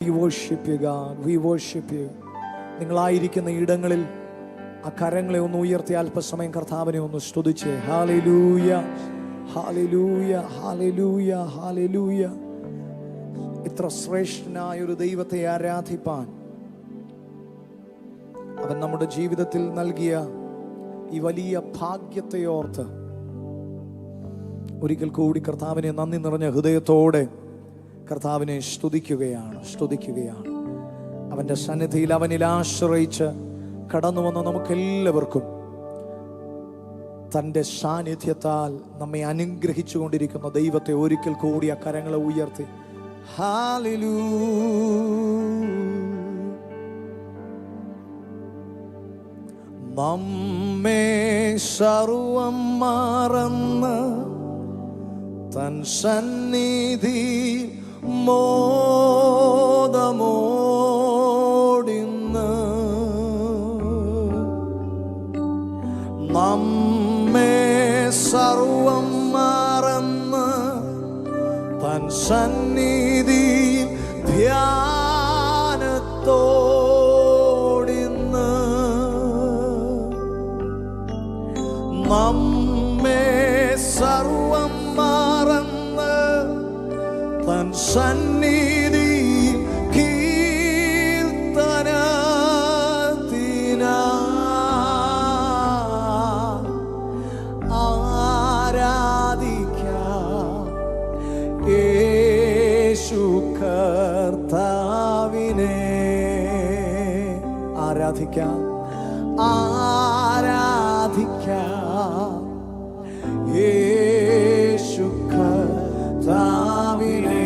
We worship you, God. We worship you. നിങ്ങളായിരിക്കുന്ന ഇടങ്ങളിൽ ആ കരങ്ങളെ ഒന്ന് ഉയർത്തി അല്പസമയം കർത്താവിനെ ഒന്ന് സ്തുതിച്ചേ. Hallelujah, hallelujah, hallelujah, hallelujah. ഇത്ര ശ്രേഷ്ഠനായ ഒരു ദൈവത്തെ ആരാധിപ്പാൻ അവൻ നമ്മുടെ ജീവിതത്തിൽ നൽകിയ ഈ വലിയ ഭാഗ്യത്തെ ഓർത്ത് ഒരിക്കൽ കൂടി കർത്താവിനെ നന്ദി നിറഞ്ഞ ഹൃദയത്തോടെ കർത്താവിനെ സ്തുതിക്കുകയാണ്. അവൻ്റെ സന്നിധിയിൽ അവനിൽ ആശ്രയിച്ച് കടന്നു വന്ന നമുക്കെല്ലാവർക്കും തൻ്റെ സാന്നിധ്യത്താൽ നമ്മെ അനുഗ്രഹിച്ചു കൊണ്ടിരിക്കുന്ന ദൈവത്തെ ഒരിക്കൽ കൂടി ആ കരങ്ങളെ ഉയർത്തി ഹല്ലേലൂയ. നമ്മെ സർവം മറന്ന് തൻ സന്നിധി മോദമോടിന്ന് നമ്മെ സർവം മറന്ന് തൻ സന്നിധി ധ്യാനത്തോടിന്ന് നമ്മെ സർവം മറന്ന് തൻ സന്നിധി കീർത്തനത്തിനാ ആരാധിക്കാം യേശു കർത്താവിനെ. ആരാധിക്കാം യേശു കർത്താവിനെ.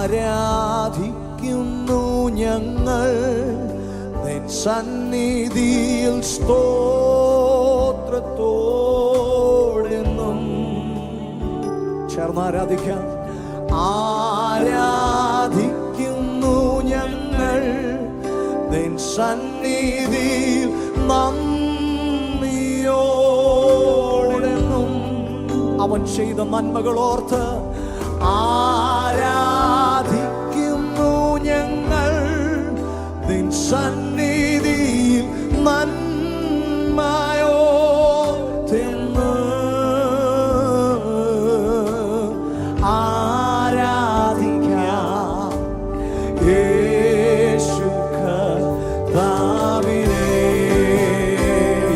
ആരാധിക്കുന്നു ഞങ്ങൾ നിൻ സന്നിധിയിൽ സ്തോത്രത്തോടെന്നും. ചേർന്ന് ആരാധിക്കാം. ആരാധിക്കുന്നു ഞങ്ങൾ നിൻ സന്നിധിയിൽ നന്ദിയോടെന്നും. അവൻ ചെയ്ത നന്മകൾ ഓർത്ത് ആരാധിക്കുന്നു ഞങ്ങൾ നിൻ സന്നിധിയിൽ നന്മയോടെന്ന്. ആരാധിക്കാം യേശു കർത്താവിനെ.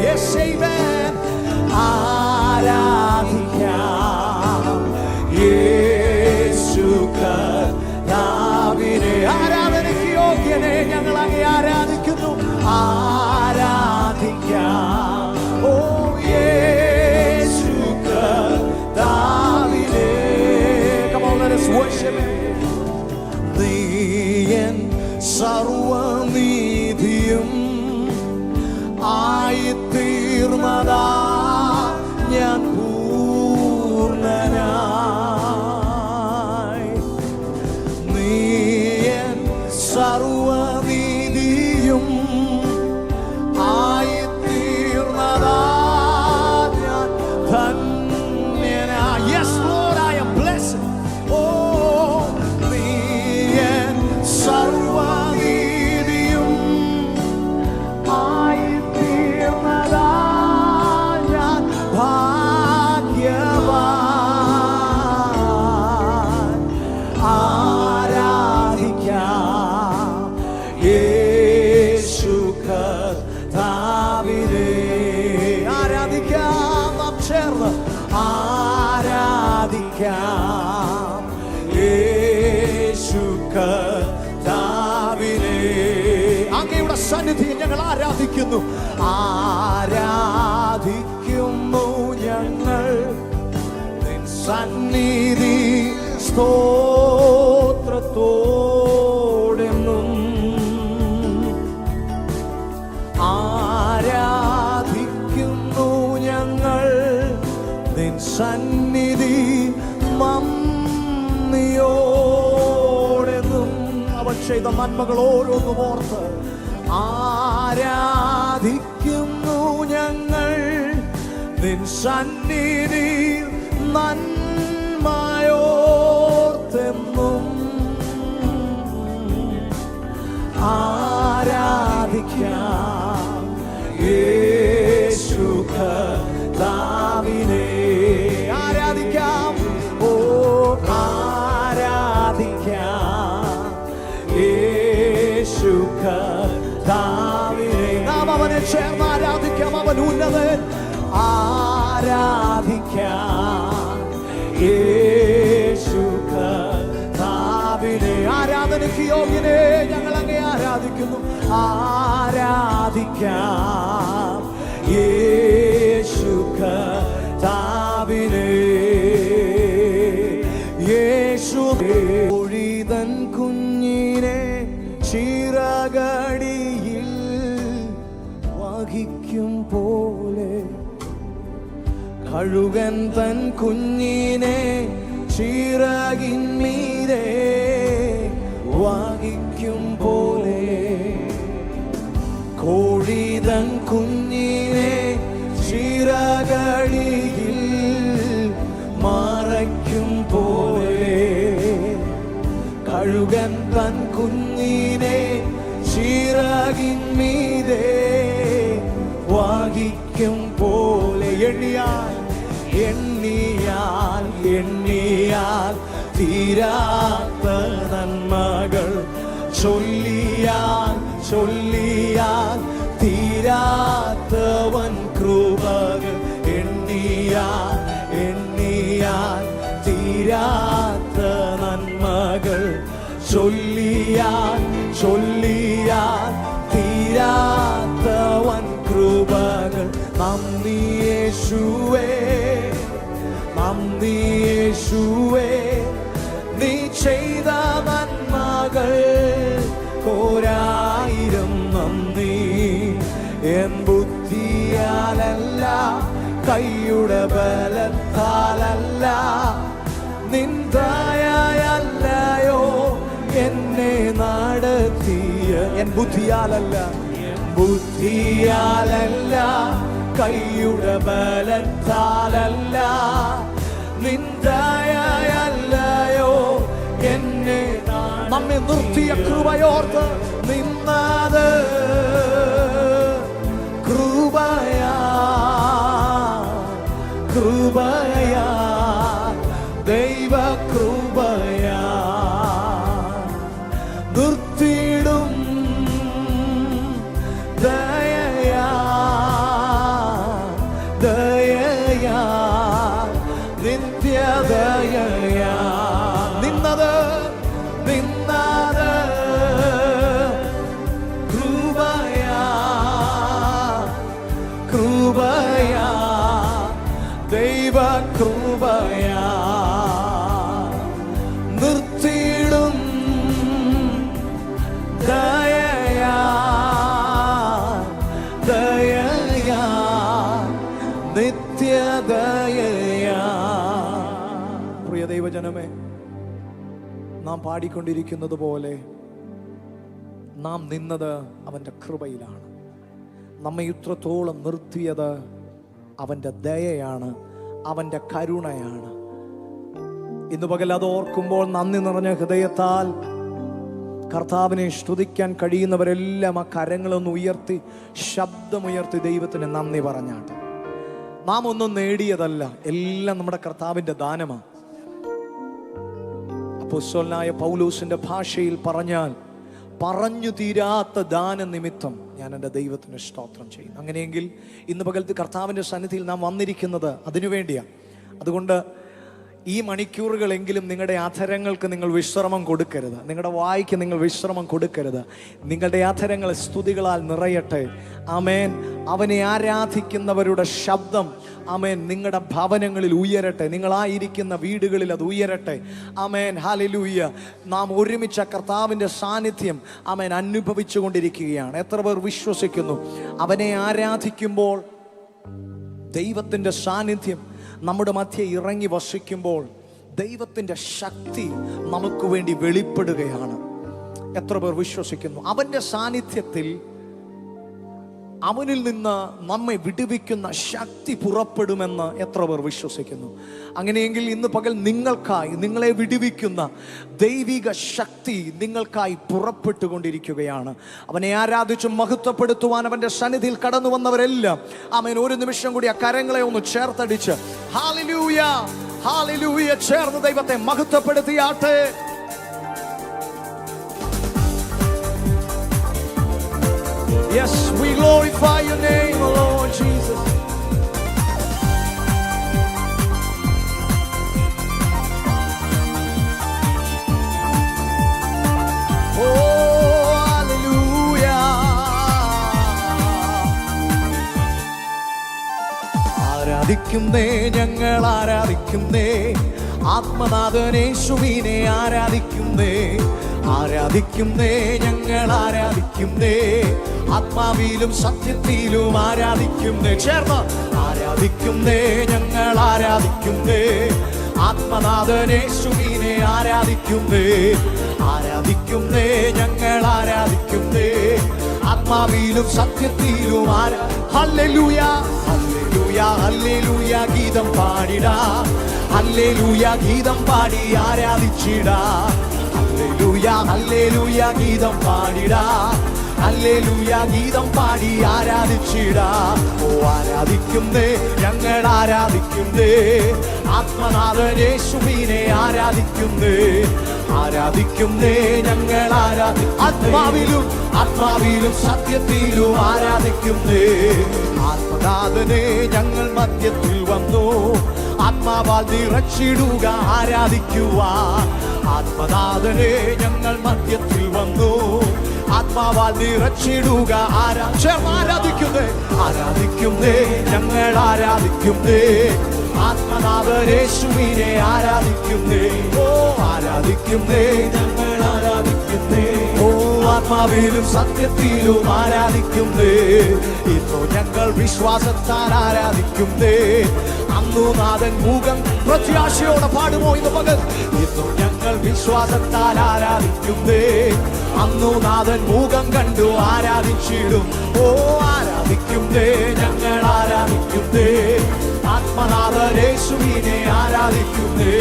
Yes, amen. ആരാധിക്കാം യേശു കർത്താവിനെ. ആരാധനയ്ക്ക് യോഗ്യനെ ഞങ്ങൾ അങ്ങേ ആരാധിക്കുന്നു. ആരാധിക്കാം ഓ യേശു കർത്താവിനെ. Come on, let us worship him. നീയൻ സർവനീതിയും ആയിത്തീർന്നതാ ഞാൻ പൂർണ്ണനായി. നീയൻ സർവനീതിയും ആയിത്തീർന്നതാ ഞാൻ ധന്യനായി. Yes, Lord, I am blessed. Oh, നീയൻ സർവനീതിയും ആയിത്തീർന്നതാ ഞാൻ ഭാഗ്യവാൻ. ആരാധിക്കാം യേശു കർത്താവിനെ. ആരാധിക്കാം നാം ചേർന്ന്. ആരാധിക്കാം യേശു കർത്താവിനെ. അങ്ങയുടെ സന്നിധിയിൽ ഞങ്ങൾ ആരാധിക്കുന്നു. ആരാധിക്കുന്നു ഞങ്ങൾ നിൻ സന്നിധി സ്തോത്രത്തോടെന്നും. ആരാധിക്കുന്നു ഞങ്ങൾ നിൻ സന്നിധി നന്ദിയോടെന്നും. അവൻ ചെയ്ത നന്മകൾ ഓരോന്നും ഓർത്ത് ആരാധിക്കുന്നു ഞങ്ങൾ നിൻ സന്നിധി നന്മയോ കർത്താവിനെ. നാം അവനെ ചേർന്ന് ആരാധിക്കാം. അവൻ ഉന്നതൻ. ആരാധിക്കാം യേശു കർത്താവിനെ. ആരാധനയ്ക്ക് യോഗ്യനെ ഞങ്ങൾ അങ്ങേ ആരാധിക്കുന്നു. ആരാധിക്കാം യേശു കർത്താവിനെ. യേശു ഒഴിതൻ കുഞ്ഞിനെ ചിറകടിയിൽ വഹിക്കും പോലെ, കഴുകൻ തൻ കുഞ്ഞിനെ ചിറകിന്മീതെ വഹിക്കും പോലെ, കോഴിതൻ കുഞ്ഞിനെ ചിറകടിയിൽ മറയ്ക്കും പോലെ, കഴുകൻ തൻ കുഞ്ഞിനെ ചിറകിന്മീതെ വഹിക്കും പോലെ. എണ്ണിയാൽ എണ്ണിയാൽ എണ്ണിയാൽ തീരാത്ത നന്മകൾ, ചൊല്ലിയാൽ ചൊല്ലിയാൽ തീരാത്തവൻ കൃപകൾ. എണ്ണിയാൽ എണ്ണിയാൽ തീരാത്ത നന്മകൾ, ചൊല്ലിയാൽ ചൊല്ലിയാൽ തീരാത്തവൻ കൃപകൾ. നന്ദി യേശുവേ, നന്ദി യേശുവേ, നീ ചെയ്ത നന്മകൾ കോരായിരം നന്ദി. എൻ ബുദ്ധിയാലല്ല, കൈയുടെ ബലത്താലല്ല, നിൻ ദയയല്ലയോ എന്നെ നടത്തിയ. എൻ ബുദ്ധിയാലല്ല, ബുദ്ധിയാലല്ല, കൈയുടെ ബലത്താലല്ല, നിൻ ദയയല്ലയോ എന്നെ. നമ്മെ നിർത്തിയ കൃപയോർത്ത് നിന്നത് കൃപയാ, കൃപയാ, ദൈവ കൃപയാ. നിർത്തിയിടും ദയയാ, ദയയാ, നിത്യദയയാ. നിന്നത് നിന്നത് കൃപയാ, കൃപയാ, ദൈവ കൃപയാ. നിർത്തിയിടും ദയയാ, ദയയാ, നിത്യദയയാ. പ്രിയ ദൈവജനമേ, നാം പാടിക്കൊണ്ടിരിക്കുന്നത് പോലെ നാം നിന്നത് അവൻ്റെ കൃപയിലാണ്. നമ്മെ ഇത്രത്തോളം നിർത്തിയത് അവൻ്റെ ദയയാണ്, അവൻ്റെ കരുണയാണ്. ഇന്ന് പകൽ അത് ഓർക്കുമ്പോൾ നന്ദി നിറഞ്ഞ ഹൃദയത്താൽ കർത്താവിനെ സ്തുതിക്കാൻ കഴിയുന്നവരെല്ലാം ആ കരങ്ങളൊന്ന് ഉയർത്തി, ശബ്ദമുയർത്തി ദൈവത്തിന് നന്ദി പറഞ്ഞാട്ടെ. നാം ഒന്നും നേടിയതല്ല, എല്ലാം നമ്മുടെ കർത്താവിൻ്റെ ദാനമാണ്. അപ്പോസ്തലനായ പൗലോസിന്റെ ഭാഷയിൽ പറഞ്ഞാൽ, പറഞ്ഞു തീരാത്ത ദാന നിമിത്തം ഞാൻ എൻ്റെ ദൈവത്തിന് സ്തോത്രം ചെയ്യുന്നു. അങ്ങനെയെങ്കിൽ ഇന്ന് പകലത്ത് കർത്താവിൻ്റെ സന്നിധിയിൽ നാം വന്നിരിക്കുന്നത് അതിനുവേണ്ടിയാണ്. അതുകൊണ്ട് ഈ മണിക്കൂറുകളെങ്കിലും നിങ്ങളുടെ അധരങ്ങൾക്ക് നിങ്ങൾ വിശ്രമം കൊടുക്കരുത്, നിങ്ങളുടെ വായ്ക്ക് നിങ്ങൾ വിശ്രമം കൊടുക്കരുത്. നിങ്ങളുടെ അധരങ്ങൾ സ്തുതികളാൽ നിറയട്ടെ. ആമേൻ. അവനെ ആരാധിക്കുന്നവരുടെ ശബ്ദം ആമേൻ നിങ്ങളുടെ ഭവനങ്ങളിൽ ഉയരട്ടെ, നിങ്ങളായിരിക്കുന്ന വീടുകളിൽ അത് ഉയരട്ടെ. ആമേൻ. ഹല്ലേലൂയ. നാം ഒരുമിച്ച കർത്താവിൻ്റെ സാന്നിധ്യം ആമേൻ അനുഭവിച്ചു കൊണ്ടിരിക്കുകയാണ്. എത്ര പേർ വിശ്വസിക്കുന്നു? അവനെ ആരാധിക്കുമ്പോൾ ദൈവത്തിൻ്റെ സാന്നിധ്യം നമ്മുടെ മധ്യേ ഇറങ്ങി വസിക്കുമ്പോൾ ദൈവത്തിൻ്റെ ശക്തി നമുക്ക് വേണ്ടി വെളിപ്പെടുകയാണ്. എത്ര പേർ വിശ്വസിക്കുന്നു? അവൻ്റെ സാന്നിധ്യത്തിൽ അവനിൽ നിന്ന് നമ്മെ വിടുവിക്കുന്ന ശക്തി പുറപ്പെടുമെന്ന് എത്ര പേർ വിശ്വസിക്കുന്നു? അങ്ങനെയെങ്കിൽ ഇന്ന് പകൽ നിങ്ങൾക്കായി, നിങ്ങളെ വിടുവിക്കുന്ന ദൈവിക ശക്തി നിങ്ങൾക്കായി പുറപ്പെട്ടുകൊണ്ടിരിക്കുകയാണ്. അവനെ ആരാധിച്ച് മഹത്വപ്പെടുത്തുവാൻ അവൻ്റെ സന്നിധിയിൽ കടന്നു വന്നവരെല്ലാം ആമേൻ ഒരു നിമിഷം കൂടി ആ കരങ്ങളെ ഒന്ന് ചേർത്തടിച്ച് ഹല്ലേലൂയ, ഹല്ലേലൂയ ചേർന്ന് ദൈവത്തെ മഹത്വപ്പെടുത്തിയാട്ടെ. Yes, we glorify your name, O Lord Jesus. ആരാധിക്കുന്നേ, ഞങ്ങൾ ആരാധിക്കുന്നേ, ആത്മനാഥനേശുവിനെ ആരാധിക്കുന്നേ. ആരാധിക്കുന്നേ, ഞങ്ങൾ ആരാധിക്കുന്നേ, ആത്മാവിലും സത്യത്തിലും ആരാധിക്കുന്നേ. ചേർന്ന് ആരാധിക്കുന്നേ, ഞങ്ങൾ ആരാധിക്കുന്നേ, ആത്മനാഥനേശുവിനെ ആരാധിക്കുന്നേ. ആരാധിക്കുന്നേ, ഞങ്ങൾ ആരാധിക്കുന്നേ, ആത്മാവിലും സത്യത്തിലും ഹല്ലേലൂയ, ഹല്ലേലൂയ, ഹല്ലേലൂയ ഗീതം പാടിടാ. ഹല്ലേലൂയ ഗീതം പാടി ആരാധിച്ചിടാ. ഹല്ലേലൂയ, ഹല്ലേലൂയ ഗീതം പാടിടാ. ഹല്ലേലൂയ ഗീതം പാടി ആരാധിച്ചിടാ. ഓ ആരാധിക്കുന്നേ, ഞങ്ങൾ ആരാധിക്കുന്നേ, ആത്മനാഥനേശുവിനെ ആരാധിക്കുന്നേ. ആരാധിക്കുന്നേ, ഞങ്ങൾ ആത്മാവിലും സത്യത്തിലും ആരാധിക്കുന്നേ. ആത്മനാഥനെ ഞങ്ങൾ മധ്യത്തിൽ വന്നു, ആത്മാവാൽ നിറച്ചിടുക ആരാധിക്കുവാൻ. ആത്മനാഥനെ ഞങ്ങൾ മധ്യത്തിൽ വന്നു, ആത്മാവാൽ നിറച്ചിടുക ആരാധിക്കുന്നേ. ആരാധിക്കുന്നേ, ഞങ്ങൾ ആരാധിക്കുന്നേ, ആത്മനാഥനേശുവിനെ ആരാധിക്കുന്നേ. ഓ ആരാധിക്കുന്നേ, ഞങ്ങൾ ആരാധിക്കുന്നേ, ഓ ആത്മാവിലും സത്യത്തിലും ആരാധിക്കുന്നേ. ഇന്നോ ഞങ്ങൾ വിശ്വാസത്താൽ ആരാധിക്കുന്നേ. അന്നു നാഥൻ മുഖം പ്രത്യാശയോടെ പാടുമോ ഇന്ന് പകൽ? ഇന്നോ ഞങ്ങൾ വിശ്വാസത്താൽ ആരാധിക്കുന്നേ. അന്നു നാഥൻ മുഖം കണ്ടു ആരാധിച്ചിടും. ഓ ആരാധിക്കുന്നേ, ഞങ്ങൾ ആരാധിക്കുന്നേ, ആത്മനാഥനേശുവിനെ ആരാധിക്കുന്നേ.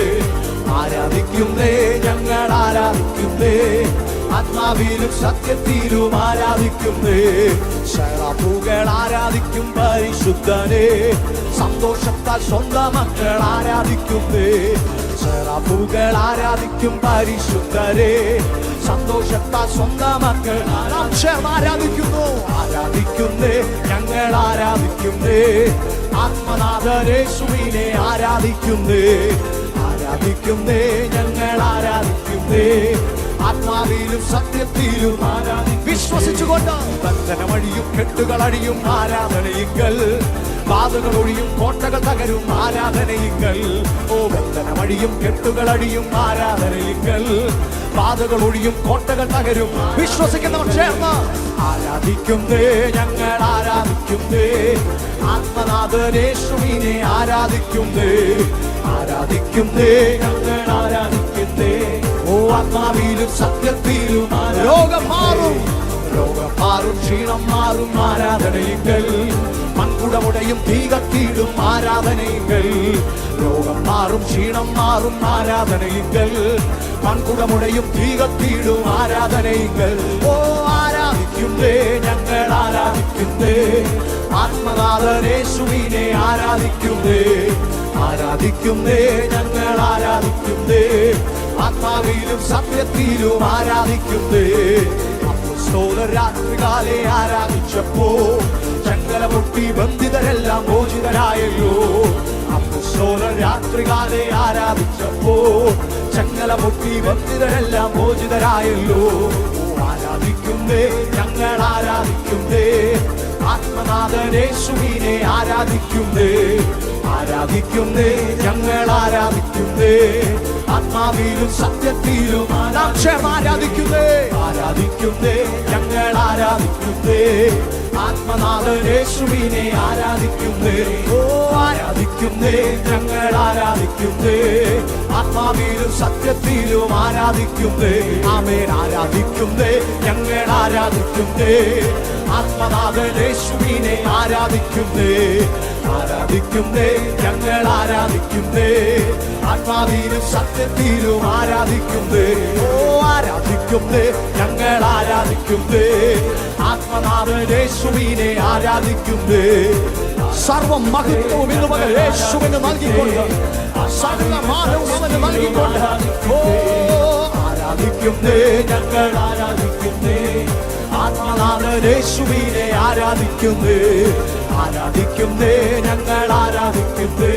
ആരാധിക്കുന്നേ, ഞങ്ങൾ ആരാധിക്കുന്നേ, ആത്മാവിലും സത്യത്തിലും ആരാധിക്കുന്നേ. ശരാപ്പുകൾ ആരാധിക്കും പരിശുദ്ധനെ, സന്തോഷത്താൽ സ്വന്തം മക്കൾ ആരാധിക്കുന്നേ. ശരാപ്പുകൾ ആരാധിക്കും പരിശുദ്ധരെ, സന്തോഷത്താൽ സ്വന്തം മക്കൾ ആരാധിക്കുന്നു. ആരാധിക്കുന്നേ, ഞങ്ങൾ ആരാധിക്കുന്നേ, ആത്മനാഥനേശുവിനെ ആരാധിക്കുന്നേ. ആരാധിക്കുന്നേ, ഞങ്ങൾ ആരാധിക്കുന്നേ, ആത്മാവിലും സത്യത്തിലും വിശ്വസിച്ചുകൊണ്ട് ബന്ധനമഴിയും കെട്ടുകളഴിയും ആരാധനയിങ്കൽ. ബാധകളൊഴിയും കോട്ടകൾ തകരും ആരാധനയിങ്കൽ. ഓ ബന്ധനമഴിയും കെട്ടുകളഴിയും ആരാധനയിങ്കൽ. ബാധകളൊഴിയും കോട്ടകൾ തകരും. വിശ്വസിക്കുന്നവർ ചേർന്ന് ആരാധിക്കുന്നേ, ഞങ്ങൾ ആരാധിക്കുന്നേ, ആത്മനാഥനേശുവിനെ ആരാധിക്കുന്നേ. ആരാധിക്കുന്നേ, ഞങ്ങൾ ആരാധിക്കുന്നേ, ഓ ആത്മാവിലും സത്യത്തിലും. രോഗം മാറും, ക്ഷീണം മാറും ആരാധനയിങ്കൽ. മൺകുടമുടയും തീ കത്തിയിടും ആരാധനയിങ്കൽ. രോഗം മാറും, ക്ഷീണം മാറും ആരാധനയിങ്കൽ. മൺകുടമുടയും തീ കത്തിയിടും ആരാധനയിങ്കൽ. ഓ ആരാധിക്കുന്നേ, ഞങ്ങൾ ആരാധിക്കുന്നേ, ആത്മനാഥനേശുവിനെ ആരാധിക്കുന്നേ. ആരാധിക്കുന്നേ, ഞങ്ങൾ ആരാധിക്കുന്നേ, ആത്മാവിലും സത്യത്തിലും ആരാധിക്കുന്നേ. രാത്രികാലെ ആരാധിച്ചപ്പോ ചങ്ങല പൊട്ടി ബന്ധിതരെല്ലാം മോചിതരായല്ലോ. രാത്രികാലെ ആരാധിച്ചപ്പോ ചങ്ങല പൊട്ടി ബന്ധിതരെല്ലാം മോചിതരായല്ലോ. ആരാധിക്കുന്നേ, ഞങ്ങൾ ആരാധിക്കുന്നേ, ആത്മനാഥനേശുവിനെ ആരാധിക്കുന്നേ. ആരാധിക്കുന്നേ, ഞങ്ങൾ ആരാധിക്കുന്നേ, ആത്മാവിലും സത്യത്തിലും ആരാധിക്കുന്നേ. ആരാധിക്കുന്നേ, ഞങ്ങൾ ആരാധിക്കുന്നേ, ആത്മനാഥനേശുവിനെ ആരാധിക്കുന്നേ. ഓ ആരാധിക്കുന്നേ, ഞങ്ങൾ ആരാധിക്കുന്നേ, ആത്മാവിലും സത്യത്തിലും ആരാധിക്കുന്നേ. ആമേൻ. ആരാധിക്കുന്നേ, ഞങ്ങൾ ആരാധിക്കുന്നേ, ആത്മനാഥനേശുവിനെ ആരാധിക്കുന്നേ. ആരാധിക്കുന്നേ, ഞങ്ങൾ ആരാധിക്കുന്നേ, ആത്മാവിലും സത്യത്തിലും ആരാധിക്കുന്നേ. ഓ ആരാധിക്കുന്നേ, ഞങ്ങൾ ആരാധിക്കുന്നേ, ആത്മനാഥനേശുവിനെ ആരാധിക്കുന്നേ. സർവം മഹത്വവും ഇന്ന് പകൽ യേശുവിന് നൽകിക്കൊണ്ട്, സകല മാനവും അവന് നൽകിക്കൊണ്ട്, ഓ ആരാധിക്കുന്നേ, ഞങ്ങൾ ആരാധിക്കുന്നേ, ആത്മനാഥ ആത്മനാഥൻ യേശുവിനെ ആരാധിക്കുന്നേ, ആരാധിക്കുന്നേ, ഞങ്ങൾ ആരാധിക്കുന്നേ,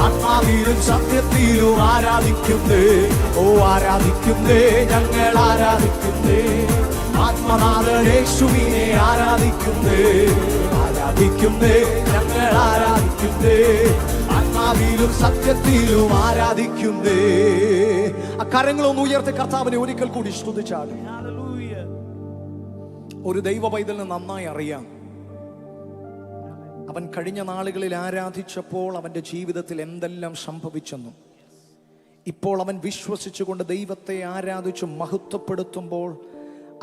ആത്മാവിലും സത്യത്തിലും ആരാധിക്കുന്നേ, ഓ ആരാധിക്കുന്നേ, ഞങ്ങൾ ആരാധിക്കുന്നേ. ആത്മനാഥൻ യേശുവിനെ ആരാധിക്കുന്നേ, ആരാധിക്കുന്നേ, ഞങ്ങൾ ആരാധിക്കുന്നേ, ആത്മാവിലും സത്യത്തിലും ആരാധിക്കുന്നേ. ആ കരങ്ങളൊന്ന് ഉയർത്തി കർത്താവിനെ ഒരിക്കൽ കൂടി സ്തുതിച്ചാൽ. ഒരു ദൈവ പൈതലിനെ നന്നായി അറിയാം. അവൻ കഴിഞ്ഞ നാളുകളിൽ ആരാധിച്ചപ്പോൾ അവൻ്റെ ജീവിതത്തിൽ എന്തെല്ലാം സംഭവിച്ചെന്നും, ഇപ്പോൾ അവൻ വിശ്വസിച്ചുകൊണ്ട് ദൈവത്തെ ആരാധിച്ച് മഹത്വപ്പെടുത്തുമ്പോൾ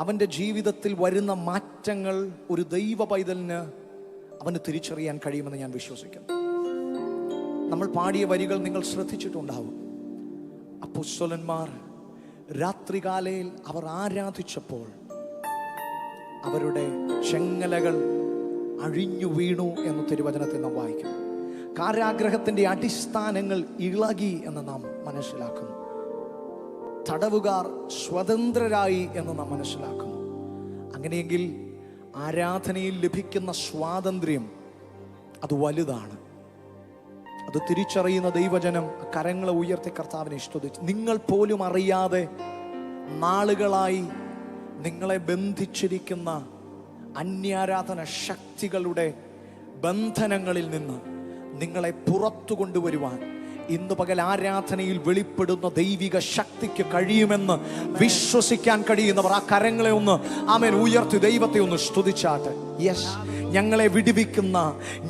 അവൻ്റെ ജീവിതത്തിൽ വരുന്ന മാറ്റങ്ങൾ ഒരു ദൈവ പൈതലിന് അവന് തിരിച്ചറിയാൻ കഴിയുമെന്ന് ഞാൻ വിശ്വസിക്കുന്നു. നമ്മൾ പാടിയ വരികൾ നിങ്ങൾ ശ്രദ്ധിച്ചിട്ടുണ്ടാവും. അപ്പോസ്തലന്മാർ രാത്രികാലയിൽ അവർ ആരാധിച്ചപ്പോൾ അവരുടെ ചെങ്ങലകൾ അഴിഞ്ഞു വീണു എന്ന് തിരുവചനത്തിൽ നാം വായിക്കുന്നു. കാരാഗ്രഹത്തിന്റെ അടിസ്ഥാനങ്ങൾ ഇളകി എന്ന് നാം മനസ്സിലാക്കുന്നു. തടവുകാർ സ്വതന്ത്രരായി എന്ന് നാം മനസ്സിലാക്കുന്നു. അങ്ങനെയെങ്കിൽ ആരാധനയിൽ ലഭിക്കുന്ന സ്വാതന്ത്ര്യം അത് വലുതാണ്. അത് തിരിച്ചറിയുന്ന ദൈവജനം കരങ്ങളെ ഉയർത്തി കർത്താവിനെ സ്തുതിച്ചു. നിങ്ങൾ പോലും അറിയാതെ നാളുകളായി നിങ്ങളെ ബന്ധിച്ചിരിക്കുന്ന അന്യാരാധന ശക്തികളുടെ ബന്ധനങ്ങളിൽ നിന്ന് നിങ്ങളെ പുറത്തു കൊണ്ടുവരുവാൻ ഇന്ന് പകൽ ആരാധനയിൽ വെളിപ്പെടുന്ന ദൈവിക ശക്തിക്ക് കഴിയുമെന്ന് വിശ്വസിക്കാൻ കഴിയുന്നവർ ആ കരങ്ങളെ ഒന്ന് ആമേൻ ഉയർത്തി ദൈവത്തെ ഒന്ന് സ്തുതിച്ചാട്ടെ. യെസ്, ഞങ്ങളെ വിടുവിക്കുന്ന,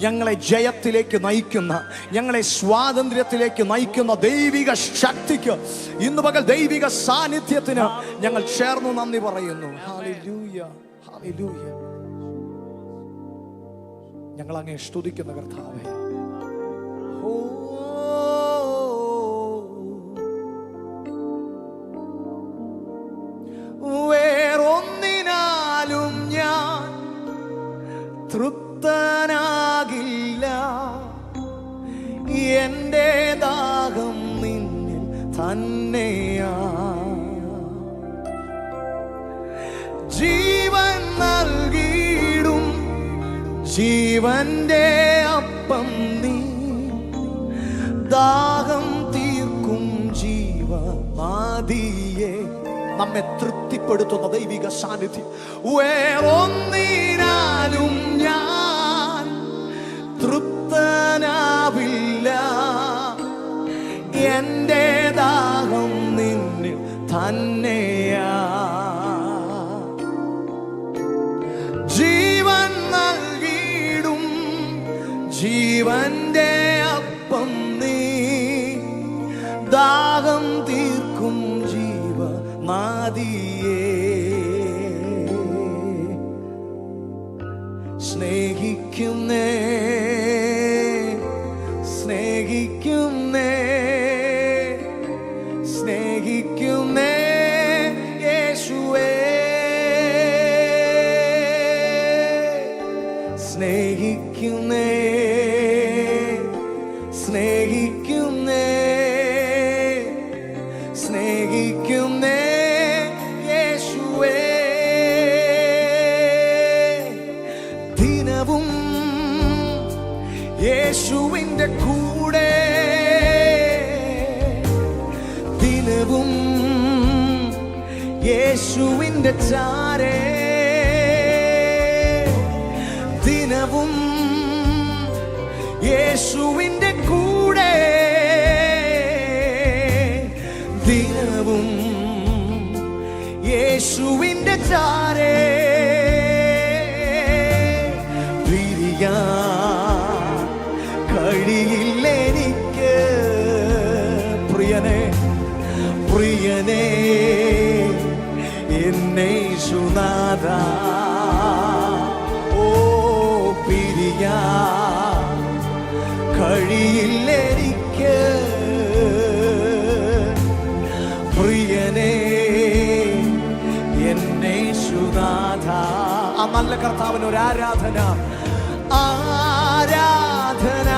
ഞങ്ങളെ ജയത്തിലേക്ക് നയിക്കുന്ന, ഞങ്ങളെ സ്വാതന്ത്ര്യത്തിലേക്ക് നയിക്കുന്ന ദൈവിക ശക്തിക്ക് ഇന്ന് പകൽ ദൈവിക സാന്നിധ്യത്തിന് ഞങ്ങൾ ചേർന്ന് നന്ദി പറയുന്നു. Hallelujah, hallelujah. ഞങ്ങൾ അങ്ങേ സ്തുതിക്കുന്ന കർത്താവേ. വേറൊന്നിനാലും ഞാൻ തൃപ്തനാകില്ല, എൻ്റെ ദാഹം നിന്നിൽ തന്നെയാ. ജീവൻ നൽകിയിടും ജീവന്റെ അപ്പം നീ, ദാഹം തീർക്കും ജീവമാദിയേ. നമ്മെ തൃപ്തിപ്പെടുത്തുന്ന ദൈവിക സാന്നിധ്യം. വേറൊന്നിനാലും ഞാൻ തൃപ്തനാവില്ല, എൻ്റെ ദാഹം നിന്നിൽ തന്നെയാ. ജീവൻ നൽകിയിടും ജീവന്റെ അപ്പം നീ, ദാഹം തീർക്കും ജീവമാദിയേ. സ്നേഹിക്കുന്നേ, സ്നേഹിക്കുന്നേ, സ്നേഹിക്കുന്നേ യേശുവേ. സ്നേഹിക്കുന്നേ, സ്നേഹിക്കുന്നേ, സ്നേഹിക്കുന്നേ യേശുവേ. ദിനവും യേശുവിൻ്റെ കൂടെ, ദിനവും യേശുവിൻ്റെ ചാരേ, ദിനവും യേശുവിൻ്റെ കൂടെ, ദിനവും യേശുവിൻ്റെ ചാരേ. പിരിയാൻ കഴിയില്ലെനിക്ക് പ്രിയനെ, പ്രിയനെ എന്നേശുനാഥ. ഓ പിരിയാൻ കഴിയില്ലെനിക്ക് പ്രിയനെ എന്നേശുനാഥ. ആ നല്ല കർത്താവിന് ഒരു ആരാധന, ആരാധന,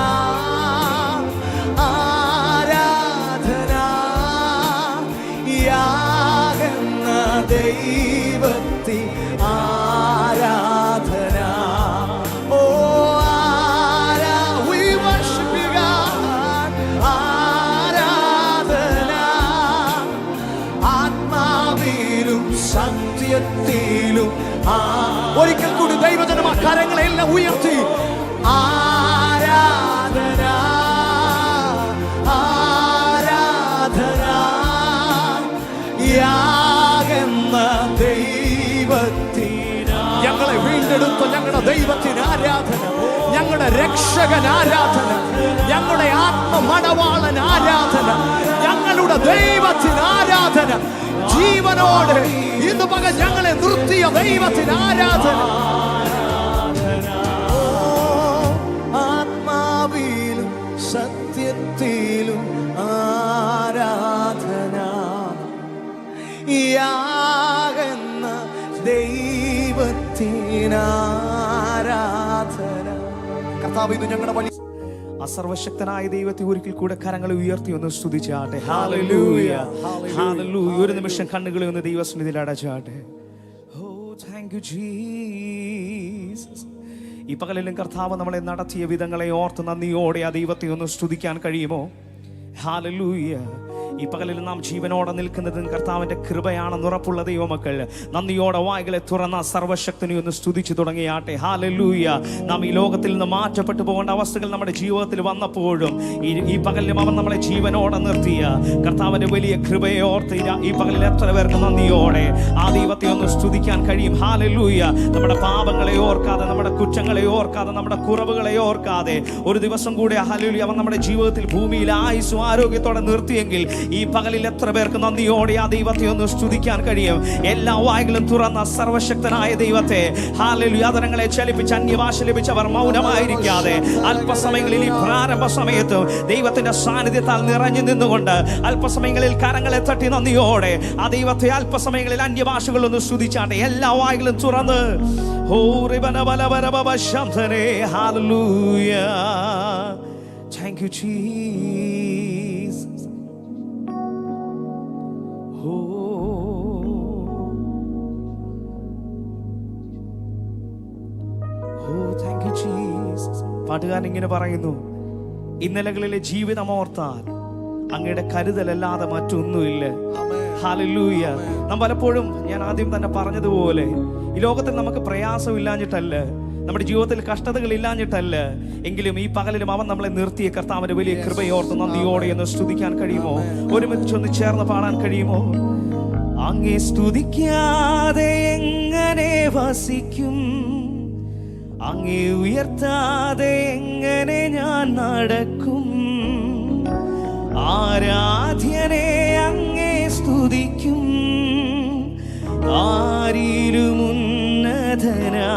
ആരാധന. യാഗെന്ന ദൈവത്തിൽ ആരാധന. സത്യത്തിലും. ഒരിക്കൽ കൂടി ദൈവജനം ആ കരങ്ങളെല്ലാം ഉയർത്തി ആരാധന ആരാധന യാഗെന്ന ദൈവത്തിന്. ഞങ്ങളെ വീണ്ടെടുത്ത ഞങ്ങളുടെ ദൈവത്തിന് ആരാധന, ഞങ്ങളുടെ രക്ഷകൻ ആരാധന, ഞങ്ങളുടെ ആത്മമണവാളൻ ആരാധന, ഞങ്ങളുടെ ദൈവത്തിന് ആരാധന. ജീവനോട് ഇന്ന് പകൽ ഞങ്ങളെ നിർത്തിയ ദൈവത്തിന് ആരാധന. ആത്മാവിലും സത്യത്തിലും ആരാധന യാഗെന്ന ദൈവത്തിന് ആരാധന. കർത്താവ് ഇത് ഞങ്ങളുടെ വലിയ സർവശക്തനായ ദൈവത്തെ ഒരിക്കൽ കൂടെ കരങ്ങളെ ഉയർത്തി ഒന്ന് സ്തുതിച്ചാട്ടെ. Hallelujah hallelujah. ഒരു നിമിഷം കണ്ണുകളെ ഒന്ന് ദൈവസന്നിധിയിൽ അടച്ചാട്ടെ. ഓ താങ്ക് യു ജീസസ്. ഈ പകലിലും കർത്താവ് നമ്മളെ നടത്തിയ വിധങ്ങളെ ഓർത്ത് നന്ദിയോടെ ആ ദൈവത്തെ ഒന്ന് സ്തുതിക്കാൻ കഴിയുമോ? ഹല്ലേലൂയ. ഈ പകലിൽ നാം ജീവനോടെ നിൽക്കുന്നത് കർത്താവിന്റെ കൃപയാണെന്ന് ഉറപ്പുള്ള ദൈവമക്കൾ നന്ദിയോടെ വായ്കളെ തുറന്ന സർവശക്തനെ ഒന്ന് സ്തുതിച്ചു തുടങ്ങിയാട്ടെ. ഹല്ലേലൂയ. നാം ഈ ലോകത്തിൽ നിന്ന് മാറ്റപ്പെട്ടു പോകേണ്ട അവസ്ഥകൾ നമ്മുടെ ജീവിതത്തിൽ വന്നപ്പോഴും ഈ പകലിലും അവൻ നമ്മളെ ജീവനോടെ നിർത്തിയ കർത്താവിന്റെ വലിയ കൃപയെ ഓർത്ത് ഈ പകലിൽ എത്ര പേർക്ക് നന്ദിയോടെ ആ ദൈവത്തെ ഒന്ന് സ്തുതിക്കാൻ കഴിയും? ഹല്ലേലൂയ. നമ്മുടെ പാപങ്ങളെ ഓർക്കാതെ, നമ്മുടെ കുറ്റങ്ങളെ ഓർക്കാതെ, നമ്മുടെ കുറവുകളെ ഓർക്കാതെ ഒരു ദിവസം കൂടെ ഹല്ലേലൂയ അവൻ നമ്മുടെ ജീവിതത്തിൽ ഭൂമിയിൽ ആയുസ്സും ആരോഗ്യത്തോടെ നിർത്തിയെങ്കിൽ ഈ പകലിൽ എത്ര പേർക്ക് നന്ദിയോടെ ആ ദൈവത്തെ ഒന്ന് സ്തുതിക്കാൻ കഴിയും? എല്ലാ വായ്കളും തുറന്ന സർവശക്തനായ ദൈവത്തെ ഹല്ലേലൂയ. ആദരങ്ങളെ ചലിപ്പിച്ച് അന്യഭാഷ ലഭിച്ചവർ മൗനമായിരിക്കാതെ അല്പസമയങ്ങളിൽ ഈ പ്രാരംഭ സമയത്തും ദൈവത്തിന്റെ സാന്നിധ്യത്താൽ നിറഞ്ഞു നിന്നുകൊണ്ട് അല്പസമയങ്ങളിൽ കരങ്ങളെ തട്ടി നന്ദിയോടെ ആ ദൈവത്തെ അല്പസമയങ്ങളിൽ അന്യഭാഷകൾ ഒന്ന് സ്തുതിച്ചാട്ടെ. എല്ലാ വായ്കളും തുറന്ന് ഹല്ലേലൂയ. Thank you Jesus. പാട്ടുകാരൻ ഇങ്ങനെ പറയുന്നു, ഇന്നലകളിലെ ജീവിതം ഓർത്താൽ അങ്ങയുടെ കരുതലല്ലാതെ മറ്റൊന്നുമില്ല. ഹല്ലേലൂയ. നാം പലപ്പോഴും ഞാൻ ആദ്യം തന്നെ പറഞ്ഞതുപോലെ ഈ ലോകത്തിൽ നമുക്ക് പ്രയാസമില്ലാഞ്ഞിട്ടല്ല, നമ്മുടെ ജീവിതത്തിൽ കഷ്ടതകൾ ഇല്ലാഞ്ഞിട്ടല്ല, എങ്കിലും ഈ പകലിലും അവൻ നമ്മളെ നിർത്തിയ കർത്താവിന്റെ വലിയ കൃപയോർത്ത് നന്ദിയോടെ എന്ന് സ്തുതിക്കാൻ കഴിയുമോ? ഒരുമിച്ചൊന്ന് ചേർന്ന് പാടാൻ കഴിയുമോ? അങ്ങേ സ്തുതിക്കാതെ എങ്ങനെ വസിക്കും, അങ്ങേ ഉയർത്താതെ എങ്ങനെ ഞാൻ നടക്കും, ആരാധ്യനെ അങ്ങേ സ്തുതിക്കും, ആരിലും ഉന്നതനായവനെ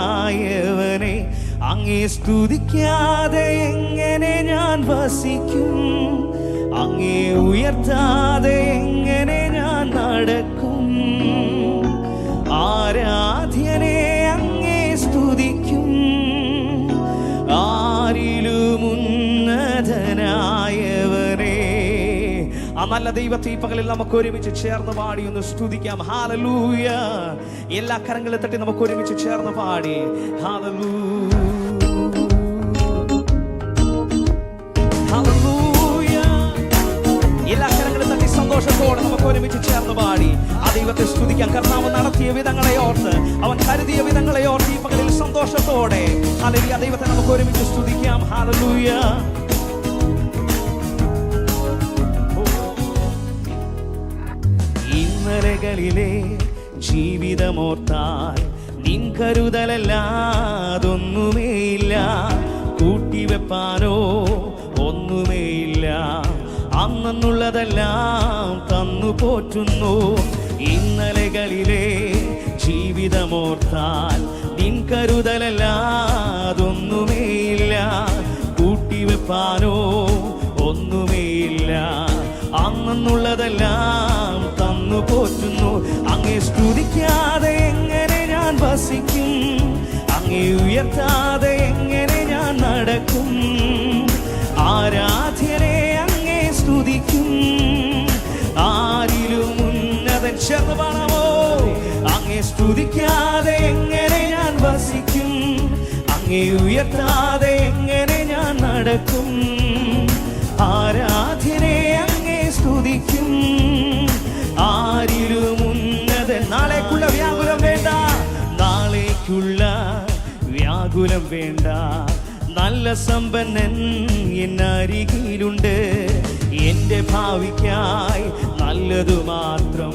അങ്ങേ സ്തുതിക്കാതെ എങ്ങനെ ഞാൻ വസിക്കും, അങ്ങേ ഉയർത്താതെ എങ്ങനെ ഞാൻ നടക്കും, ആരാധ്യനെ അങ്ങേ സ്തുതിക്കും, ആരിലും ഉന്നതനായവനെ. ആ നല്ല ദൈവത്തെ ഈ പകലിൽ നമുക്ക് ഒരുമിച്ച് ചേർന്ന് പാടി ഒന്ന് സ്തുതിക്കാം. ഹല്ലേലൂയ. എല്ലാ കരങ്ങളെ തട്ടി നമുക്ക് ഒരുമിച്ച് ചേർന്ന് പാടി ഹല്ലേലൂയ. എല്ലാ കരങ്ങളെ തട്ടി സന്തോഷത്തോടെ നമുക്ക് ഒരുമിച്ച് ചേർന്ന് പാടി ആ ദൈവത്തെ സ്തുതിക്കാം. കർത്താവ് നടത്തിയ വിധങ്ങളെ ഓർത്ത്, അവൻ കരുതിയ വിധങ്ങളെ ഓർത്ത് ഈ പകലിൽ സന്തോഷത്തോടെ ഹല്ലേലൂയ ദൈവത്തെ നമുക്ക് ഒരുമിച്ച് സ്തുതിക്കാം. ഹല്ലേലൂയ. ഇന്നലകളിലെ ജീവിതമോർത്താൽ നിൻ കരുതലല്ലാതൊന്നുമേയില്ല, കൂട്ടിവെപ്പാനോ ഒന്നുമേയില്ല, അന്നുള്ളതെല്ലാം തന്നു പോറ്റുന്നു. ഇന്നലകളിലെ ജീവിതമോർത്താൽ നിൻ കരുതലല്ലാതൊന്നുമേയില്ല, കൂട്ടിവെപ്പാനോ ഒന്നുമേയില്ല, അന്നുള്ളതെല്ലാം തന്നു പോറ്റുന്നു. അങ്ങേ സ്തുതിക്കാതെ എങ്ങനെ ഞാൻ വസിക്കും, അങ്ങേ ഉയർത്താതെ എങ്ങനെ ഞാൻ നടക്കും, ആരാധ്യനെ അങ്ങേ സ്തുതിക്കും, ആരിലും ഉന്നതൻ. ചേർന്ന് പാടാമോ? അങ്ങേ സ്തുതിക്കാതെ എങ്ങനെ ഞാൻ വസിക്കും, അങ്ങേ ഉയർത്താതെ എങ്ങനെ ഞാൻ നടക്കും, ആരാധ്യനെ അങ്ങേ സ്തുതിക്കും, ആരിലും ഉന്നതൻ. നാളേക്കുള്ള വ്യാകുലം വേണ്ട, നല്ല സമ്പന്നൻ എന്നരികിലുണ്ട്. എന്റെ ഭാവിക്കായി നല്ലതു മാത്രം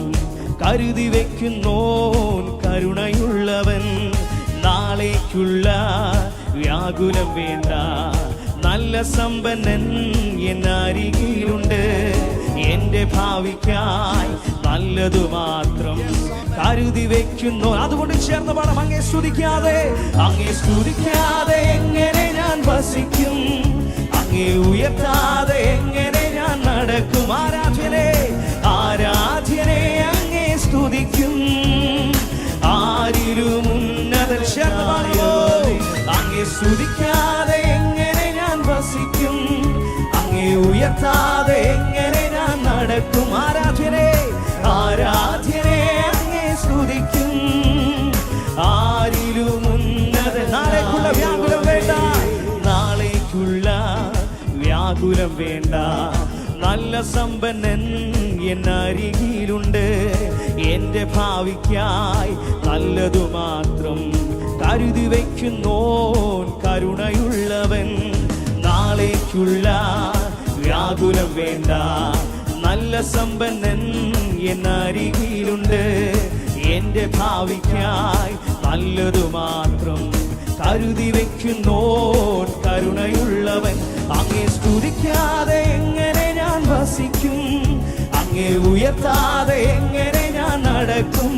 കരുതി വയ്ക്കുന്നോൻ കരുണയുള്ളവൻ. നാളേക്കുള്ള വ്യാകുലം വേണ്ട, നല്ല സമ്പന്നൻ എന്നരികിലുണ്ട്. എന്റെ ഭാവിക്കായി നല്ലതു മാത്രം കരുതി വയ്ക്കുന്നു. അതുകൊണ്ട് ചേർന്ന് പാടാം. അങ്ങേ സ്തുതിക്കാതെ, അങ്ങേ സ്തുതിക്കാതെ എങ്ങനെ ഞാൻ വസിക്കും? അങ്ങേ ഉയർത്താതെ എങ്ങനെ ഞാൻ നടക്കും? ആരാധ്യനെ, ആരാധ്യനെ അങ്ങേ സ്തുതിക്കും. ആരിലും ഉന്നതൻ. ചേർന്ന് പാടുമോ? അങ്ങേ സ്തുതിക്കാതെ എങ്ങനെ ഞാൻ വസിക്കും? അങ്ങേ ഉയർത്താതെ എങ്ങനെ ഞാൻ നടക്കും? ആരാധ്യനെ, ആരാധ്യനെ അങ്ങേ സ്തുതിക്കും. ആരിലും ഉന്നതൻ. നാളേക്കുള്ള വ്യാകുലം വേണ്ട, നാളേക്കുള്ള വ്യാകുലം വേണ്ട, നല്ല സമ്പന്നൻ എന്നരികിലുണ്ട്. എന്റെ ഭാവിക്കായി നല്ലതു മാത്രം കരുതി വയ്ക്കുന്നോൻ കരുണയുള്ളവൻ. നാളേക്കുള്ള വ്യാകുലം വേണ്ട, നല്ല സമ്പന്നൻ എന്നരികിലുണ്ട്. എന്റെ ഭാവിക്കായി നല്ലതു മാത്രം കരുതി വയ്ക്കുന്നോൻ കരുണയുള്ളവൻ. അങ്ങേ സ്തുതിക്കാതെ എങ്ങനെ ഞാൻ വസിക്കും? അങ്ങേ ഉയർത്താതെ എങ്ങനെ ഞാൻ നടക്കും?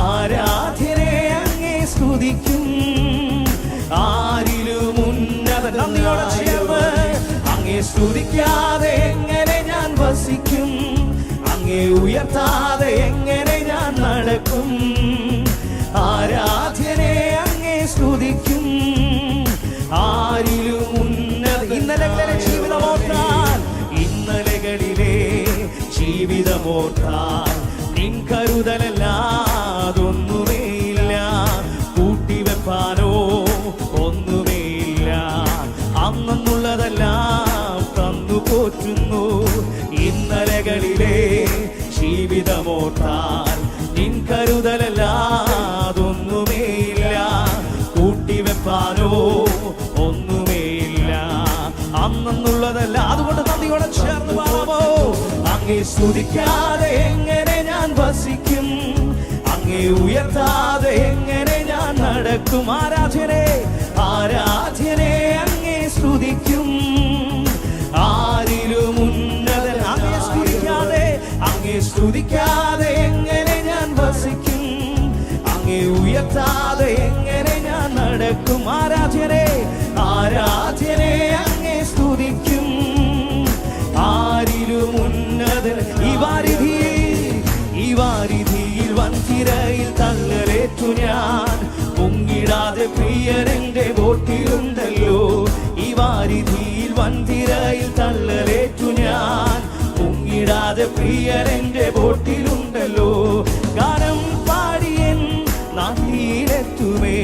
ആരാധ്യനെ അങ്ങേ സ്തുതിക്കും. ആരിലും ഉന്നതൻ. നന്ദിയോടെ ചേർന്ന് അങ്ങേ സ്തുതിക്കാതെ എങ്ങനെ ഞാൻ വസിക്കും? അങ്ങേ ഉയർത്താതെ എങ്ങനെ ഞാൻ നടക്കും? ആരാധ്യനെ അങ്ങേ സ്തുതിക്കും. ആരിലും ഉന്നത. ഇന്നലകളിലെ ജീവിതമോർത്താൽ, ഇന്നലകളിലെ ജീവിതമോർത്താൽ നിൻ കരുതലല്ലാതൊന്നുമേയില്ല. കൂട്ടിവെപ്പാനോ ഒന്നുമേയില്ല. അന്നുള്ളതെല്ലാം തന്നു പോറ്റുന്നു. ഇന്നലകളിലെ ജീവിതമോർത്താൽ നിൻ കരുതലല്ലാതൊന്നുമേയില്ല. കൂട്ടിവെപ്പാനോ ഒന്നുമേയില്ല. അന്നുള്ളതല്ല. അതുകൊണ്ട് നന്ദിയോടെ ചേർന്ന് പാടാമോ? അങ്ങേ സ്തുതിക്കാതെ എങ്ങനെ ഞാൻ വസിക്കും? അങ്ങേ ഉയർത്താതെ എങ്ങനെ ഞാൻ നടക്കും? ആരാധ്യനെ, ആരാധ്യനെ അങ്ങേ സ്തുതിക്കും. ആരിലും ഉന്നതൻ. അങ്ങേ സ്തുതിക്കാതെ, അങ്ങേ സ്തുതിക്കാതെ എങ്ങനെ ഞാൻ വസിക്കും? അങ്ങേ ഉയർത്താതെ എങ്ങനെ ഞാൻ നടക്കും? ആരാധ്യനെ, ആരാധ്യനെ അങ്ങേ സ്തുതിക്കും. ആരിലും ഉന്നതൻ. ഈ വാരിധിയിൽ വൻതിരയിൽ തള്ളലേറ്റു ഞാൻ. മുങ്ങിടാതെ പ്രിയനെന്റെ ബോട്ടിലുണ്ടല്ലോ. ഈ വാരിധിയിൽ വൻതിരയിൽ തള്ളലേറ്റു ഞാൻ. മുങ്ങിടാതെ പ്രിയനെന്റെ ബോട്ടിലുണ്ടല്ലോ. ഗാനം പാടിയൻ നാട്ടിലെത്തുമേ,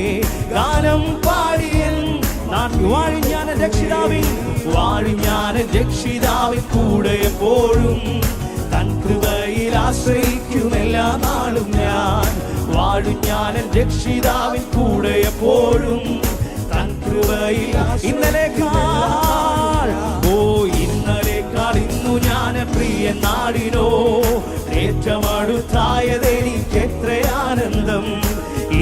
ഗാനം പാടിയൻ നാട്ടിൽ. വാഴും ഞാൻ രക്ഷിതാവിൻ, വാഴും ഞാൻ രക്ഷിതാവിൻ കൂടെ എപ്പോഴും. തൻ കൃപയിൽ ആശ്രയിക്കും എല്ലാ നാളും ഞാൻ. വാഴും ഞാൻ രക്ഷിതാവിൻ കൂടെ എപ്പോഴും. തൻ കൃപയിൽ. ഇന്നലേക്കാൾ, ഇന്നലേക്കാൾ ഇന്നു ഞാൻ പ്രിയ നാടിനോ ഏറ്റവും അടുത്തായതെനിക്ക് എത്ര ആനന്ദം.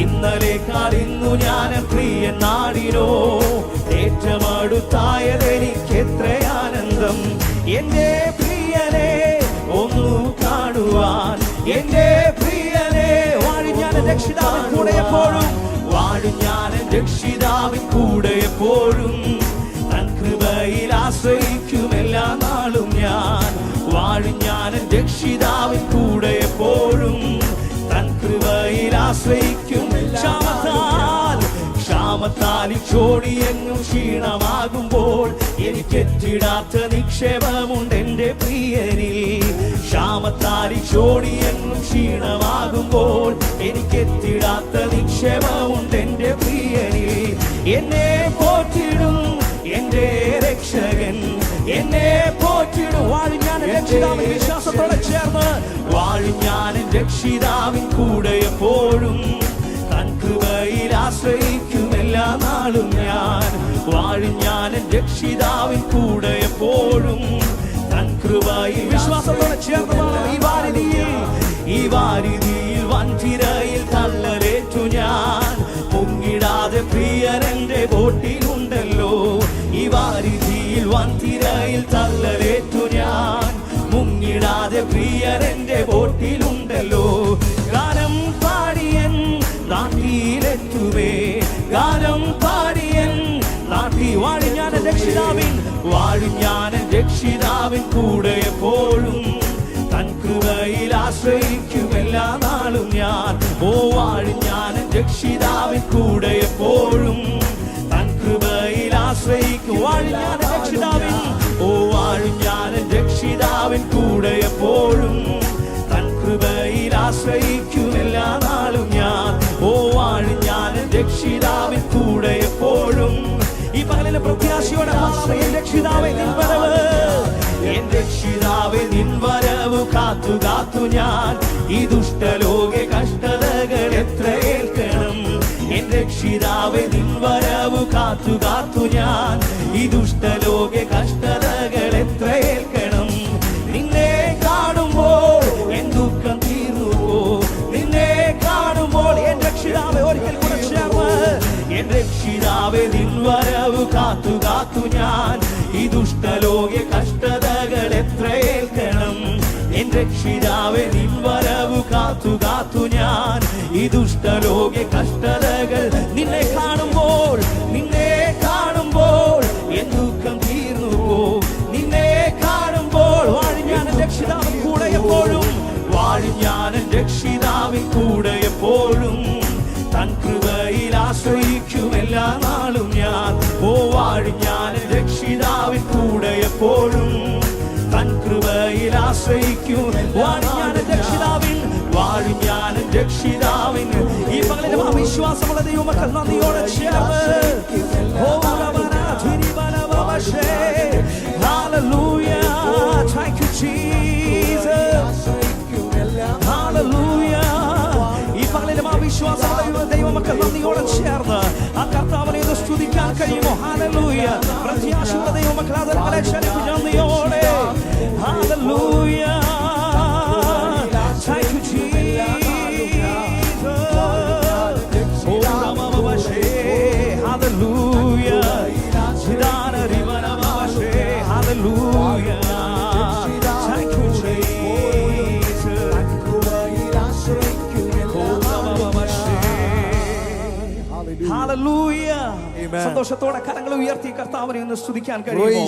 ഇന്നലേക്കാൾ ഇന്നു ഞാൻ പ്രിയ നാടിനോ ഏറ്റവും അടുത്തായതെനിക്ക് എത്ര ആനന്ദം. എന്റെ പ്രിയനെ ഒന്നു കാണുവാൻ, എന്റെ പ്രിയനെ. വാഴും ഞാൻ രക്ഷിതാവിൻ കൂടെ എപ്പോഴും, വാഴും ഞാൻ രക്ഷിതാവിൻ കൂടെ എപ്പോഴും. തൻ കൃപയിൽ ആശ്രയിക്കും എല്ലാ നാളും ഞാൻ. വാഴും ഞാൻ രക്ഷിതാവിൻ കൂടെ എപ്പോഴും. തൻ കൃപയിൽ ആശ്രയിക്കും. ക്ഷാമത്താൽ ചോടിയെങ്ങും ക്ഷീണമാകുമ്പോൾ എനിക്കെത്തിടാത്ത നിക്ഷേപമുണ്ട് എന്റെ പ്രിയനിൽ. ക്ഷാമത്താൽ ചോടിയെങ്ങും ക്ഷീണമാകുമ്പോൾ എനിക്കെത്തിടാത്ത നിക്ഷേപമുണ്ട് എന്റെ പ്രിയനിൽ. എന്നെ പോറ്റിടും എന്റെ രക്ഷകൻ, എന്നെ പോറ്റിടും. വാഴും ഞാൻ രക്ഷിതാവിൻ. വിശ്വാസത്തോടെ ചേർന്ന് വാഴും ഞാൻ രക്ഷിതാവിൻ കൂടെ എപ്പോഴും. തൻ കൃപയിൽ ആശ്രയിക്കും എല്ലാ ചേർന്ന് പാടാം. ഈ വാരിധിയിൽ വൻതിരയിൽ തള്ളലേറ്റു ഞാൻ, മുങ്ങിടാതെ പ്രിയരെന്റെ ബോട്ടിലുണ്ടല്ലോ. ഈ വാരിധിയിൽ വൻതിരയിൽ തള്ളലേറ്റു ഞാൻ, മുങ്ങിടാതെ പ്രിയരെന്റെ ബോട്ടിലുണ്ടല്ലോ. ഗാനം പാടിയൻ നാട്ടിലെത്തുവേ, ഗാനം പാടിയൻ നാട്ടി. വാഴും ഞാൻ രക്ഷിതാവിൻ കൂടെ എപ്പോഴും, തൻ കൃപയിൽ ആശ്രയിക്കും എല്ലാ നാളും ഞാൻ. ഓ വാഴും ഞാൻ രക്ഷിതാവിൻ കൂടെ എപ്പോഴും, തൻ കൃപയിൽ ആശ്രയിക്കും. വാഴും ഞാൻ രക്ഷിതാവിൻ, ഓ വാഴും ഞാൻ രക്ഷിതാവിൻ കൂടെ എപ്പോഴും, തൻ കൃപയിൽ ആശ്രയിക്കും എല്ലാ നാളും ഞാൻ. ഓ വാഴും ഞാൻ രക്ഷിതാവിൻ കൂടെ എപ്പോഴും. ഈ പകലിലെ പ്രത്യാശയോടെ രക്ഷിതാവേ നിൻ വരവ്, എൻ രക്ഷിതാവേ നിൻ വരവ് കാത്തു കാത്തു ഞാൻ. ഈ ദുഷ്ടലോകെ കഷ്ടതകൾ എത്ര ഏൽക്കണം, എൻ രക്ഷിതാവേ നിൻ വരവ് കാത്തു കാത്തു ഞാൻ. ഈ ദുഷ്ടലോകെ കഷ്ടതകൾ എത്ര ഏൽക്കണം. നിന്നെ കാണുമ്പോൾ എൻ ദുഃഖം തീർന്നുവോ, നിന്നെ കാണുമ്പോൾ എൻ രക്ഷിതാവേ. ഒരിക്കൽ കൂടെ ചേർന്ന്, എൻ രക്ഷിതാവേ നിൻ വരവ് കാത്തു കാത്തു ഞാൻ. ഈ ദുഷ്ടലോകെ കഷ്ടതകൾ എത്ര ഏൽക്കണം, എൻ രക്ഷിതാവേ നിൻ വരവ് കാത്തു കാത്തു ഞാൻ. ഈ ദുഷ്ടലോകെ കഷ്ടതകൾ നിന്നെ കാണുമ്പോൾ, നിന്നെ കാണുമ്പോൾ എൻ ദുഃഖം തീർന്നുവോ, നിന്നെ കാണുമ്പോൾ. വാഴും ഞാൻ രക്ഷിതാവിൻ കൂടെ എപ്പോഴും, വാഴും ഞാൻ രക്ഷിതാവിൻ കൂടെ എപ്പോഴും, തൻ കൃപയിൽ ആശ്രയിക്കും എല്ലാ നാളും ഞാൻ. ഓ വാഴും ഞാൻ രക്ഷിതാവിൻ കൂടെ എപ്പോഴും, തൻ കൃപയിൽ ആശ്രയിക്കും. വാഴും ഞാൻ രക്ഷിതാവിൻ, വാഴും ഞാൻ രക്ഷിതാവിൻ. ഈ പകലിലും ആ വിശ്വാസമുള്ള ദൈവമക്കൾ നന്ദിയോടെ ചേർന്ന് Hallelujah, thank you Jesus, Hallelujah. ഈ പകലിലും ആ വിശ്വാസമുള്ള ദൈവമക്കൾ നന്ദിയോടെ ചേർന്ന് ആ കർത്താവിനെ ഒന്ന് സ്തുതിക്കാൻ കഴിയുമോ? ഹല്ലേലൂയ. പ്രത്യാശയുള്ള ദൈവമക്കൾ അതിൽ നന്ദിയോടെ hallelujah. Thank you Jesus. Oh Ramavashe, hallelujah. Chidana Rivanavashe, hallelujah. Thank you Jesus. Hallelujah. സന്തോഷത്തോടെ കരങ്ങൾ ഉയർത്തി കർത്താവിനെ ഒന്ന് സ്തുതിക്കാൻ കഴിയുമോ?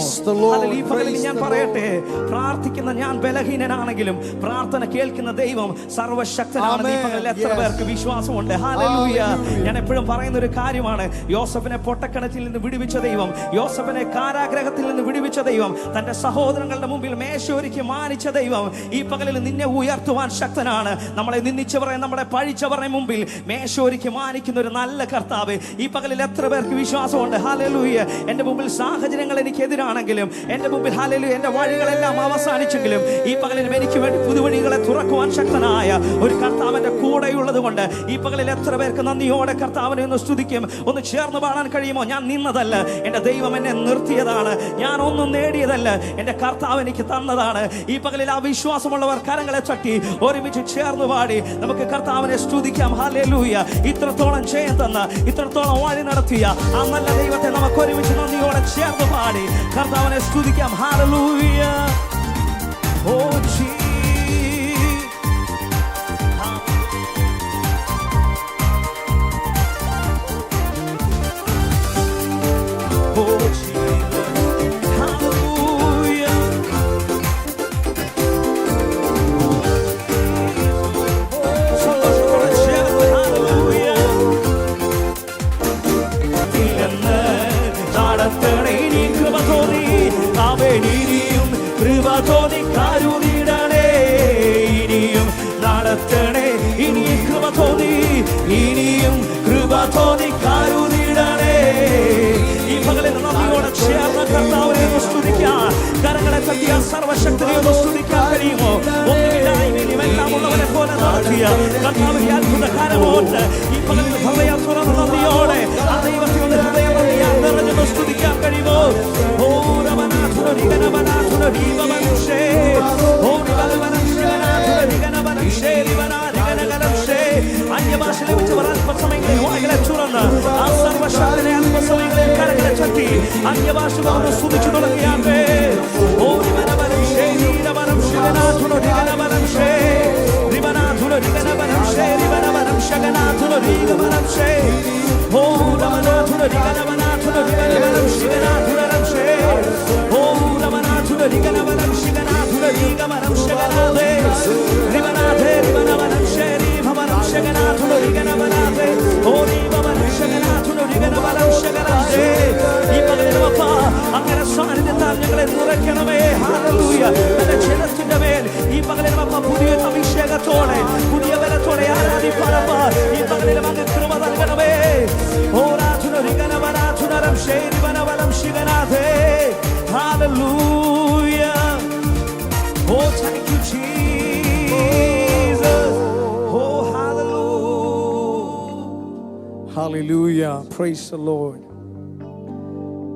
ഈ പകലിൽ ഞാൻ പറയട്ടെ, പ്രാർത്ഥിക്കുന്ന ഞാൻ ബലഹീനനാണെങ്കിലും പ്രാർത്ഥന കേൾക്കുന്ന ദൈവം സർവശക്തനാണ്. ഈ പകലിൽ എത്ര പേർക്ക് വിശ്വാസമുണ്ട്? ഹല്ലേലൂയ. ഞാൻ എപ്പോഴും പറയുന്ന ഒരു കാര്യമാണ്, യോസഫിനെ പൊട്ടക്കിണറ്റിൽ നിന്ന് വിടുവിച്ച ദൈവം, യോസഫിനെ കാരാഗ്രഹത്തിൽ നിന്ന് വിടുവിച്ച ദൈവം, തന്റെ സഹോദരങ്ങളുടെ മുമ്പിൽ മേശയൊരുക്കി മാനിച്ച ദൈവം ഈ പകലിൽ നിന്നെ ഉയർത്തുവാൻ ശക്തനാണ്. നമ്മളെ നിന്ദിച്ചവരെ, നമ്മളെ പഴിച്ചവരുടെ മുമ്പിൽ മേശയൊരുക്കി മാനിക്കുന്ന ഒരു നല്ല കർത്താവ് ഈ പകലിൽ എത്ര പേർക്ക് വിശ്വാസമുണ്ട്? ഹല്ലേലൂയ. എന്റെ മുമ്പിൽ സാഹചര്യങ്ങൾ എനിക്കെതിരാണെങ്കിലും, എന്റെ മുമ്പിൽ ഹല്ലേലൂയ എന്റെ വഴികളെല്ലാം അവസാനിച്ചെങ്കിലും ഈ പകലിലും എനിക്ക് വേണ്ടി പുതുവഴികളെ തുറക്കുവാൻ ശക്തനായ ഒരു കർത്താവിന്റെ കൂടെയുള്ളത് കൊണ്ട് ഈ പകലിൽ എത്ര പേർക്ക് നന്ദിയോടെ കർത്താവിനെ ഒന്ന് സ്തുതിക്കും? ഒന്ന് ചേർന്ന് പാടാൻ കഴിയുമോ? ഞാൻ നിന്നതല്ല, എന്റെ ദൈവം എന്നെ നിർത്തിയതാണ്. ഞാൻ ഒന്നും നേടിയതല്ല, എന്റെ കർത്താവ് എനിക്ക് തന്നതാണ്. ഈ പകലിൽ ആ വിശ്വാസമുള്ളവർ കരങ്ങളെ തട്ടി ഒരുമിച്ച് ചേർന്ന് പാടി നമുക്ക് കർത്താവിനെ സ്തുതിക്കാം. ഹല്ലേലൂയ. ഇത്രത്തോളം ചെയ്യാൻ തന്ന, ഇത്രത്തോളം വഴി നടത്തിയ ആ നല്ല ദൈവത്തെ നമുക്ക് ഒരുമിച്ച് നന്ദിയോടെ ചേർന്ന് പാടി കർത്താവിനെ സ്തുതിക്കാം. ഹല്ലേലൂയ. ഓ നടത്തണേ ഇനിയും കൃപ തോന്നി, ഇനിയും കൃപ തോന്നി കരുതിടണേ. ഈ പകലിൽ നന്ദിയോടെ ചേർന്ന് കർത്താവിനെ ഒന്ന് സ്തുതിക്കാൻ, കരങ്ങളെ തട്ടിയ സർവശക്തനെ ഒന്ന് സ്തുതിക്കാൻ കഴിയുമോ? ഒന്നുമില്ലായ്മയും എല്ലാം ഉള്ളവനെ പോലെ നടത്തിയ കർത്താവിന്റെ അത്ഭുത കരമോട്ട് ഈ പകലിൽ ഹൃദയം തുറന്ന് നന്ദിയോടെ ആ ദൈവത്തെ ഒന്ന് ഹൃദയം നിറഞ്ഞൊന്ന് സ്തുതിക്കാൻ കഴിയുമോ? ഓ രമനാഥ അന്യഭാഷ ലഭിച്ചവർ അല്പസമയങ്ങളിൽ വായ്കളെ തുറന്ന് ആ സർവശക്തനെ അല്പസമയങ്ങളിൽ കരങ്ങളെ ചട്ടി അന്യഭാഷ കൊണ്ട് സ്തുതിച്ചു തുടങ്ങിയാട്ടെ. ഓ ദിവനവനം ശേ നീരവനം ശിവനാഥുനോ ദിവനവനം ശേ ദിവനാഥുനോ ദിവനവനം ശേ ദിവനവനം ശഗനാഥുനോ ദിവനവനം ശേ ഓ രമനാഥുനോ ദിവനവനാഥുനോ ദിവനവനം ശിവനാഥുനം ശേ ഓ രമനാഥുനോ ദിവനവനം ശിവനാഥുനോ ദിവനവനം ശഗനാഥേ ദിവനാഥേ ദിവനവനം ശേ ദിവനവനം ശഗനാഥുനോ ദിവനവനാഥേ ഓ ദിവനവനം ശഗനാഥുനോ ദിവനവനം ശഗനാഥേ. ഈ പകലിലുമപ്പ അങ്ങനെ സാന്നിധ്യത്താൽ ഞങ്ങളെ നിറയ്ക്കണമേ. ഹല്ലേലൂയ. തന്റെ ജനത്തിന്റെ മേൽ ഈ പകലിലുമപ്പ പുതിയ അഭിഷേകത്തോടെ പുതിയ ബലത്തോടെ ആരാധിപ്പാനപ്പ ഈ പകലിലും അങ്ങ് കൃപ നൽകണമേ. ഓ രാധുനോ ദിവനവനാഥുനരം ശേ ദിവനവനം ശിവനാഥേ. Hallelujah. Oh, thank you, Jesus. Oh, hallelujah. Hallelujah. Praise the Lord.